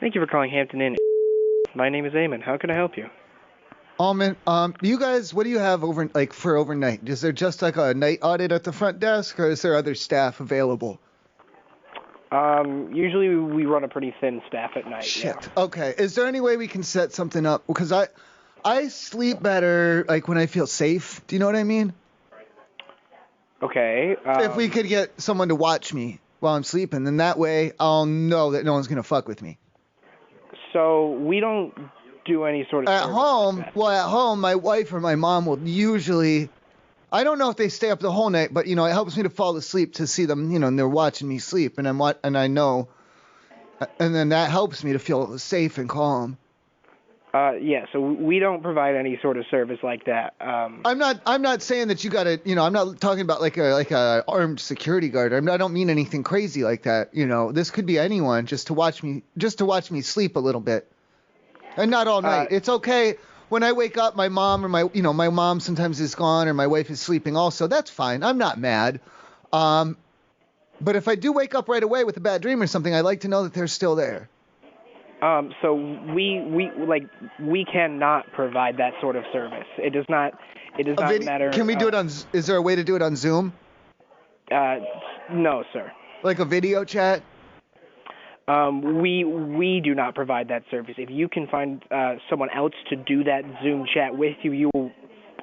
Thank you for calling Hampton Inn. My name is Eamon. How can I help you? Almond, you guys, what do you have for overnight? Is there just like a night audit at the front desk, or is there other staff available? Usually we run a pretty thin staff at night. Shit. Yeah. Okay. Is there any way we can set something up? Because I sleep better like when I feel safe. Do you know what I mean? Okay. If we could get someone to watch me while I'm sleeping, then that way I'll know that no one's gonna fuck with me. So we don't do any sort of At service home, like that. well, at home, my wife or my mom will usually. I don't know if they stay up the whole night, but it helps me to fall asleep to see them, and they're watching me sleep, and I know, and then that helps me to feel safe and calm. Yeah. So we don't provide any sort of service like that. I'm not saying that you gotta, I'm not talking about like a armed security guard. I don't mean anything crazy like that. This could be anyone just to watch me sleep a little bit, and not all night. It's okay. When I wake up, my mom or my mom sometimes is gone, or my wife is sleeping also. That's fine. I'm not mad. But if I do wake up right away with a bad dream or something, I like to know that they're still there. So we cannot provide that sort of service. It does not matter. Can we do it on? Is there a way to do it on Zoom? No, sir. Like a video chat? We do not provide that service. If you can find someone else to do that Zoom chat with you, you are.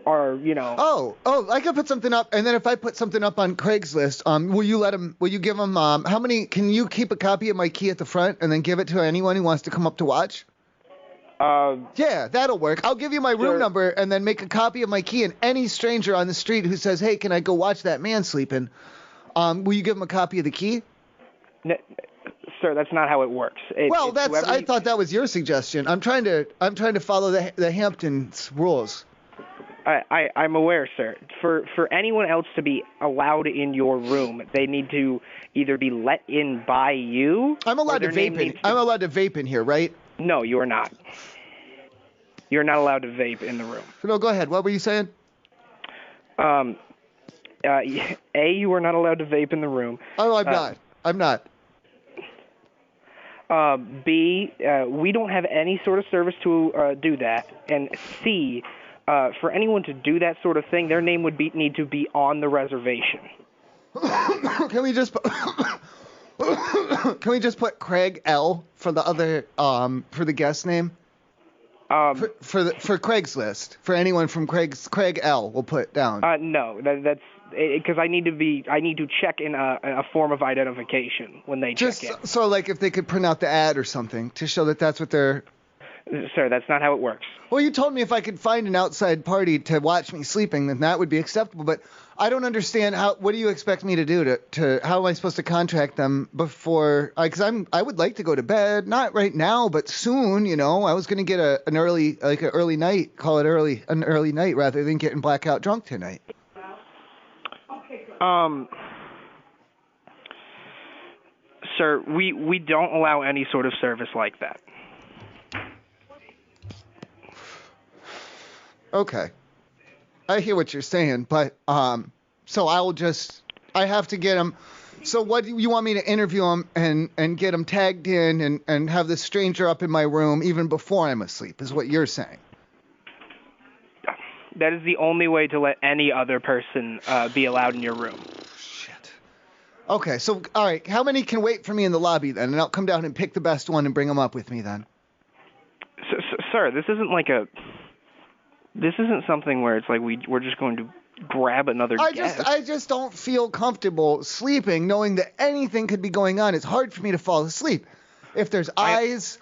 Oh, I can put something up, and then if I put something up on Craigslist, will you give them, how many, can you keep a copy of my key at the front and then give it to anyone who wants to come up to watch? Yeah, that'll work. I'll give you my room number and then make a copy of my key, and any stranger on the street who says, hey, can I go watch that man sleeping, will you give them a copy of the key? No, sir, that's not how it works. I thought that was your suggestion. I'm trying to follow the Hamptons rules. I'm aware, sir. For anyone else to be allowed in your room, they need to either be let in by you. I'm allowed to vape in. I'm allowed to vape in here, right? No, you are not. You're not allowed to vape in the room. No, go ahead. What were you saying? A, you are not allowed to vape in the room. Oh, I'm not. B, we don't have any sort of service to do that. And C, for anyone to do that sort of thing, their name would need to be on the reservation. Can we just Craig L for the other for the guest name? For Craigslist, for anyone from Craig L, we'll put down. No, that's because I need to check in a form of identification when they check in. So like if they could print out the ad or something to show that that's what they're. Sir, that's not how it works. Well, you told me if I could find an outside party to watch me sleeping, then that would be acceptable. But I don't understand what do you expect me to do to how am I supposed to contract them before? Because I would like to go to bed, not right now, but soon. I was gonna get an early night, call it an early night rather than getting blackout drunk tonight. Sir, we don't allow any sort of service like that. Okay. I hear what you're saying, but so I have to get them. So what do you want me to interview them and get them tagged in and have this stranger up in my room even before I'm asleep is what you're saying? That is the only way to let any other person be allowed in your room. Shit. Okay, so all right, how many can wait for me in the lobby then, and I'll come down and pick the best one and bring them up with me then. Sir, this isn't something where it's like we're just going to grab another guest. I just don't feel comfortable sleeping knowing that anything could be going on. It's hard for me to fall asleep. If there's eyes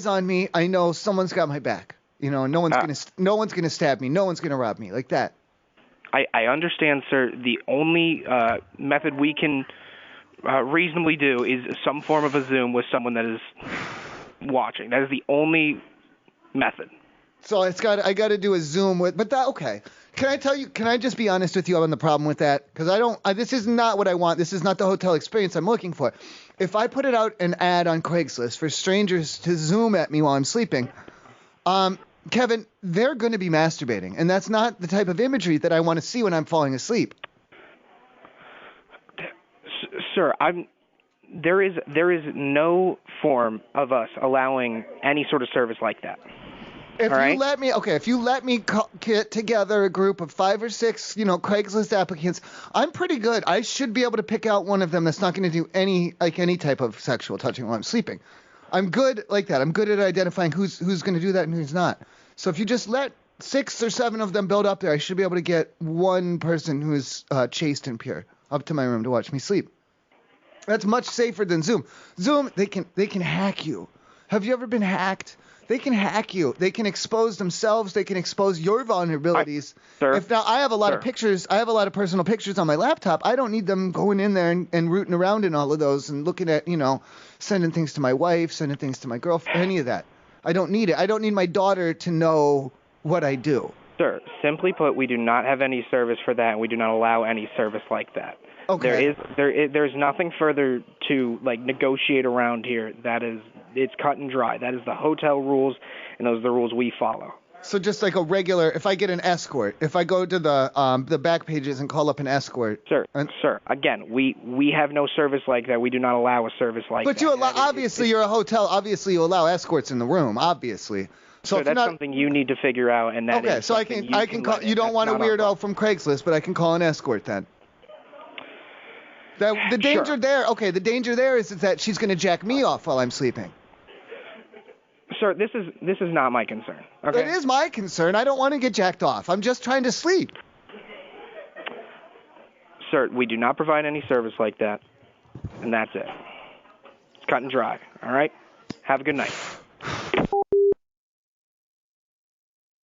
on me, I know someone's got my back. No one's gonna stab me. No one's gonna rob me like that. I understand, sir. The only method we can reasonably do is some form of a Zoom with someone that is watching. That is the only method. So I got to do a Zoom with, but that okay. Can I just be honest with you on the problem with that? Because this is not what I want. This is not the hotel experience I'm looking for. If I put it out an ad on Craigslist for strangers to Zoom at me while I'm sleeping, Kevin, they're going to be masturbating, and that's not the type of imagery that I want to see when I'm falling asleep. Sir, There is no form of us allowing any sort of service like that. If All you right? let me get together a group of 5 or 6, Craigslist applicants, I'm pretty good. I should be able to pick out one of them that's not going to do any type of sexual touching while I'm sleeping. I'm good like that. I'm good at identifying who's going to do that and who's not. So if you just let 6 or 7 of them build up there, I should be able to get one person who is chaste and pure up to my room to watch me sleep. That's much safer than Zoom. Zoom, they can hack you. Have you ever been hacked? They can hack you. They can expose themselves. They can expose your vulnerabilities. I have a lot of pictures. I have a lot of personal pictures on my laptop. I don't need them going in there and rooting around in all of those and looking at, sending things to my wife, sending things to my girlfriend, any of that. I don't need it. I don't need my daughter to know what I do. Sir, simply put, we do not have any service for that, and we do not allow any service like that. Okay. There's nothing further to negotiate around here. It's cut and dry. That is the hotel rules, and those are the rules we follow. So just like a regular, if I get an escort, if I go to the back pages and call up an escort. Sir, again, we have no service like that. We do not allow a service like that. But you allow, obviously you're a hotel. Obviously you allow escorts in the room. Obviously. So that's something you need to figure out, and that is so I can call. You don't want a weirdo from Craigslist, but I can call an escort then. The danger there. Okay, the danger there is that she's going to jack me off while I'm sleeping. Sir, this is not my concern. Okay? It is my concern. I don't want to get jacked off. I'm just trying to sleep. Sir, we do not provide any service like that, and that's it. It's cut and dry. All right? Have a good night.